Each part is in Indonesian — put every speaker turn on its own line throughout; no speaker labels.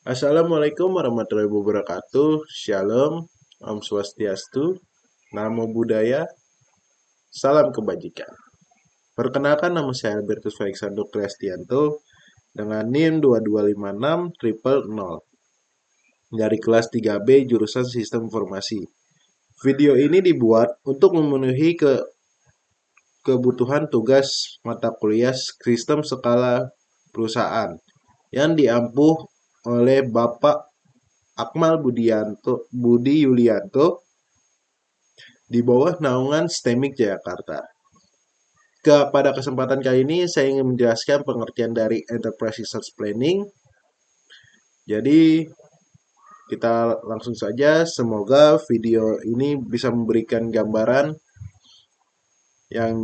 Assalamualaikum warahmatullahi wabarakatuh. Shalom, Om Swastiastu, Namo Buddhaya, Salam Kebajikan. Perkenalkan, nama saya Albertus Alexander Kristianto dengan NIM 2256 dari kelas 3B jurusan Sistem Informasi. Video ini dibuat untuk memenuhi kebutuhan tugas mata kuliah Sistem Skala Perusahaan yang diampuh oleh Bapak Akmal Budi Yulianto di bawah naungan STEMIK Jakarta. Pada kesempatan kali ini saya ingin menjelaskan pengertian dari Enterprise Resource Planning. Jadi kita langsung saja, semoga video ini bisa memberikan gambaran yang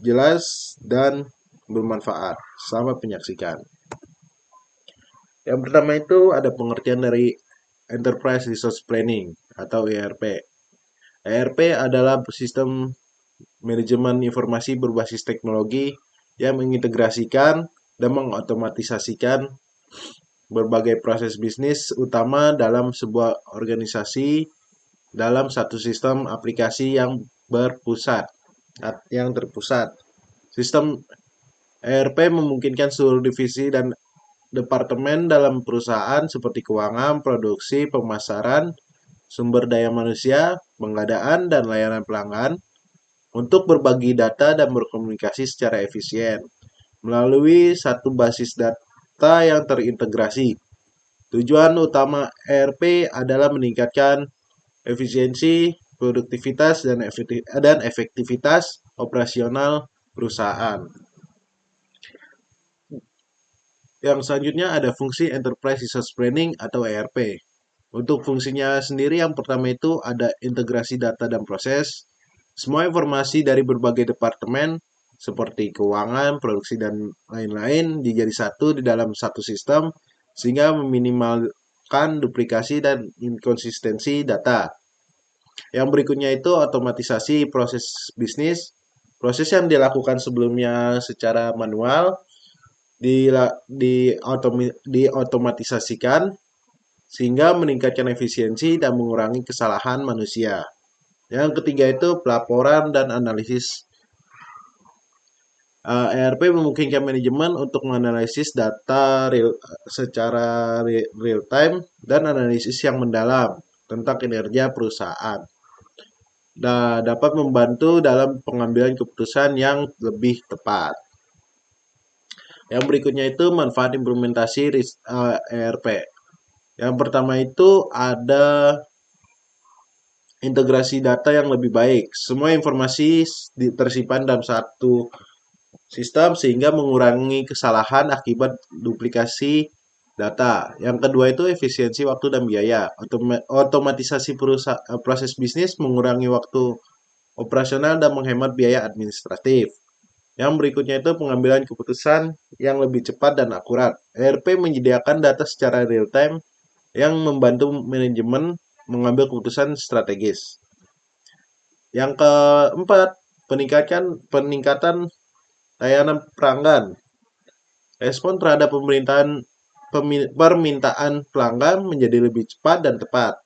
jelas dan bermanfaat. Selamat menyaksikan. Yang pertama itu ada pengertian dari Enterprise Resource Planning atau ERP. ERP adalah sistem manajemen informasi berbasis teknologi yang mengintegrasikan dan mengotomatisasikan berbagai proses bisnis utama dalam sebuah organisasi dalam satu sistem aplikasi yang terpusat. Sistem ERP memungkinkan seluruh divisi dan departemen dalam perusahaan seperti keuangan, produksi, pemasaran, sumber daya manusia, pengadaan, dan layanan pelanggan untuk berbagi data dan berkomunikasi secara efisien melalui satu basis data yang terintegrasi. Tujuan utama ERP adalah meningkatkan efisiensi, produktivitas, dan efektivitas operasional perusahaan. Yang selanjutnya ada fungsi Enterprise Resource Planning atau ERP. Untuk fungsinya sendiri yang pertama itu ada integrasi data dan proses. Semua informasi dari berbagai departemen seperti keuangan, produksi, dan lain-lain dijadi satu di dalam satu sistem sehingga meminimalkan duplikasi dan inkonsistensi data. Yang berikutnya itu otomatisasi proses bisnis. Proses yang dilakukan sebelumnya secara manual diotomatisasikan sehingga meningkatkan efisiensi dan mengurangi kesalahan manusia. Yang ketiga itu pelaporan dan analisis. ERP memungkinkan manajemen untuk menganalisis data secara real time dan analisis yang mendalam tentang kinerja perusahaan. Dan dapat membantu dalam pengambilan keputusan yang lebih tepat. Yang berikutnya itu manfaat implementasi ERP. Yang pertama itu ada integrasi data yang lebih baik. Semua informasi tersimpan dalam satu sistem sehingga mengurangi kesalahan akibat duplikasi data. Yang kedua itu efisiensi waktu dan biaya. Otomatisasi proses bisnis mengurangi waktu operasional dan menghemat biaya administratif. Yang berikutnya itu pengambilan keputusan yang lebih cepat dan akurat. ERP menyediakan data secara real time yang membantu manajemen mengambil keputusan strategis. Yang keempat, peningkatan layanan pelanggan. Respon terhadap permintaan pelanggan menjadi lebih cepat dan tepat.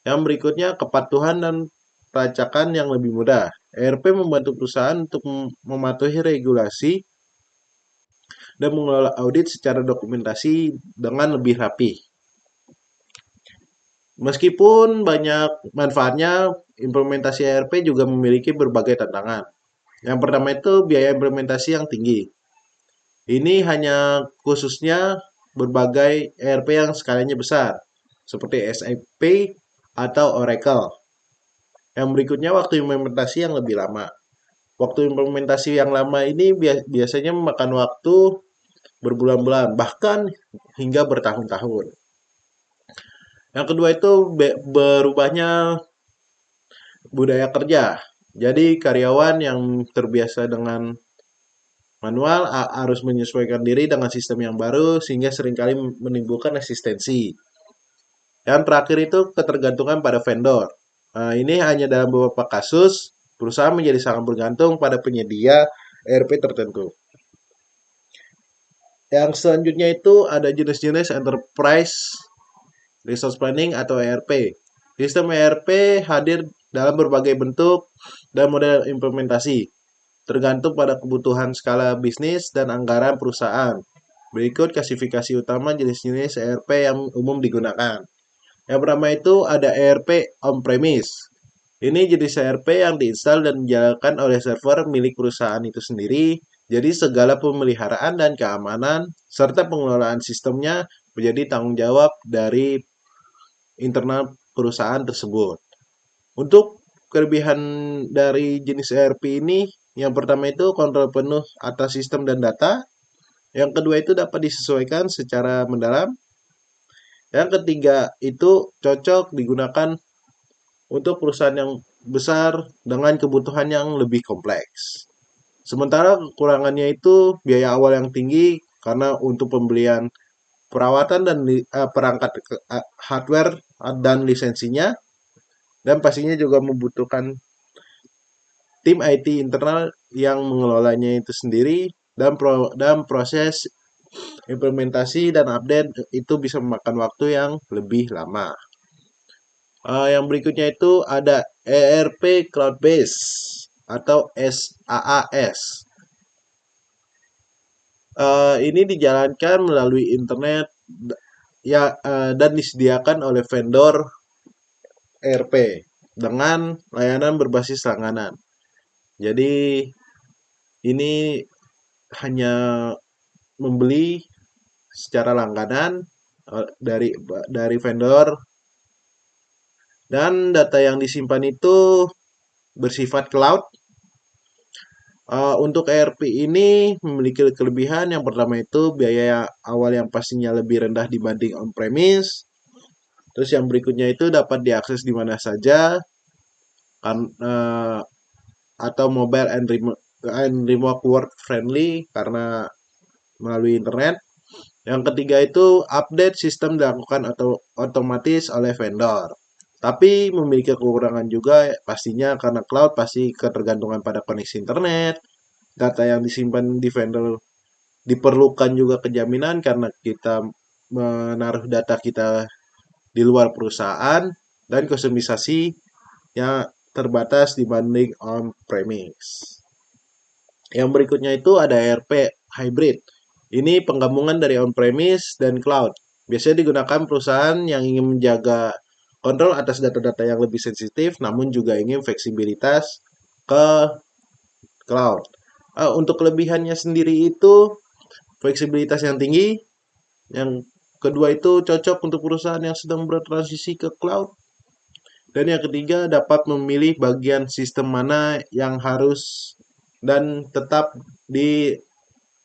Yang berikutnya, kepatuhan dan pelacakan yang lebih mudah. ERP membantu perusahaan untuk mematuhi regulasi dan mengelola audit secara dokumentasi dengan lebih rapi. Meskipun banyak manfaatnya, implementasi ERP juga memiliki berbagai tantangan. Yang pertama itu biaya implementasi yang tinggi. Ini hanya khususnya berbagai ERP yang skalanya besar, seperti SAP atau Oracle. Yang berikutnya waktu implementasi yang lebih lama. Waktu implementasi yang lama ini biasanya memakan waktu berbulan-bulan, bahkan hingga bertahun-tahun. Yang kedua itu berubahnya budaya kerja. Jadi karyawan yang terbiasa dengan manual harus menyesuaikan diri dengan sistem yang baru sehingga seringkali menimbulkan resistensi. Yang terakhir itu ketergantungan pada vendor. Nah, ini hanya dalam beberapa kasus perusahaan menjadi sangat bergantung pada penyedia ERP tertentu. Yang selanjutnya itu ada jenis-jenis Enterprise Resource Planning atau ERP. Sistem ERP hadir dalam berbagai bentuk dan model implementasi, tergantung pada kebutuhan skala bisnis dan anggaran perusahaan. Berikut klasifikasi utama jenis-jenis ERP yang umum digunakan. Yang pertama itu ada ERP on-premise. Ini jenis ERP yang diinstal dan dijalankan oleh server milik perusahaan itu sendiri. Jadi segala pemeliharaan dan keamanan serta pengelolaan sistemnya menjadi tanggung jawab dari internal perusahaan tersebut. Untuk kelebihan dari jenis ERP ini, yang pertama itu kontrol penuh atas sistem dan data. Yang kedua itu dapat disesuaikan secara mendalam. Yang ketiga itu cocok digunakan untuk perusahaan yang besar dengan kebutuhan yang lebih kompleks. Sementara kekurangannya itu biaya awal yang tinggi karena untuk pembelian perawatan dan perangkat hardware dan lisensinya, dan pastinya juga membutuhkan tim IT internal yang mengelolanya itu sendiri, dan proses implementasi dan update itu bisa memakan waktu yang lebih lama. Yang berikutnya itu ada ERP Cloud Base atau SaaS. Ini dijalankan melalui internet dan disediakan oleh vendor ERP dengan layanan berbasis langganan. Jadi ini hanya membeli secara langganan dari vendor, dan data yang disimpan itu bersifat cloud. Untuk ERP ini memiliki kelebihan. Yang pertama itu biaya awal yang pastinya lebih rendah dibanding on-premise. Terus yang berikutnya itu dapat diakses di mana saja, atau mobile and remote work friendly karena melalui internet. Yang ketiga itu update sistem dilakukan atau otomatis oleh vendor. Tapi memiliki kekurangan juga pastinya karena cloud pasti ketergantungan pada koneksi internet. Data yang disimpan di vendor diperlukan juga kejaminan karena kita menaruh data kita di luar perusahaan, dan kustomisasinya terbatas dibanding on-premise. Yang berikutnya itu ada ERP hybrid. Ini penggabungan dari on-premise dan cloud. Biasanya digunakan perusahaan yang ingin menjaga kontrol atas data-data yang lebih sensitif, namun juga ingin fleksibilitas ke cloud. Untuk kelebihannya sendiri itu fleksibilitas yang tinggi. Yang kedua itu cocok untuk perusahaan yang sedang bertransisi ke cloud. Dan yang ketiga dapat memilih bagian sistem mana yang harus dan tetap di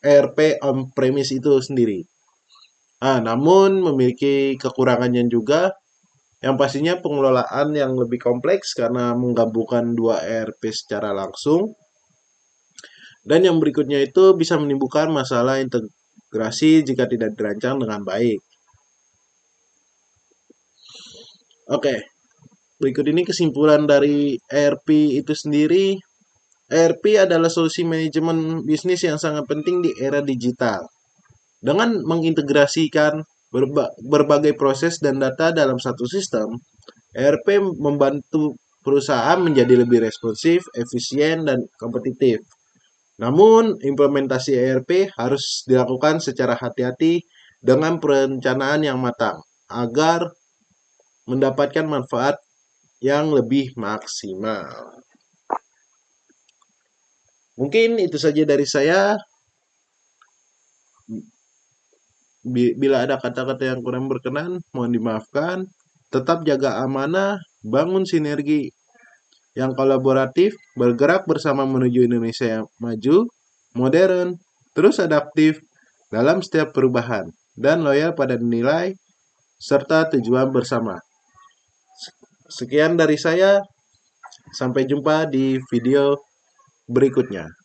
ERP on-premise itu sendiri. Namun memiliki kekurangannya juga, yang pastinya pengelolaan yang lebih kompleks karena menggabungkan dua ERP secara langsung. Dan yang berikutnya itu bisa menimbulkan masalah integrasi jika tidak dirancang dengan baik. Oke, berikut ini kesimpulan dari ERP itu sendiri. ERP adalah solusi manajemen bisnis yang sangat penting di era digital. Dengan mengintegrasikan berbagai proses dan data dalam satu sistem, ERP membantu perusahaan menjadi lebih responsif, efisien, dan kompetitif. Namun, implementasi ERP harus dilakukan secara hati-hati dengan perencanaan yang matang agar mendapatkan manfaat yang lebih maksimal. Mungkin itu saja dari saya. Bila ada kata-kata yang kurang berkenan, mohon dimaafkan. Tetap jaga amanah, bangun sinergi yang kolaboratif, bergerak bersama menuju Indonesia yang maju, modern, terus adaptif dalam setiap perubahan, dan loyal pada nilai serta tujuan bersama. Sekian dari saya, sampai jumpa di video berikutnya.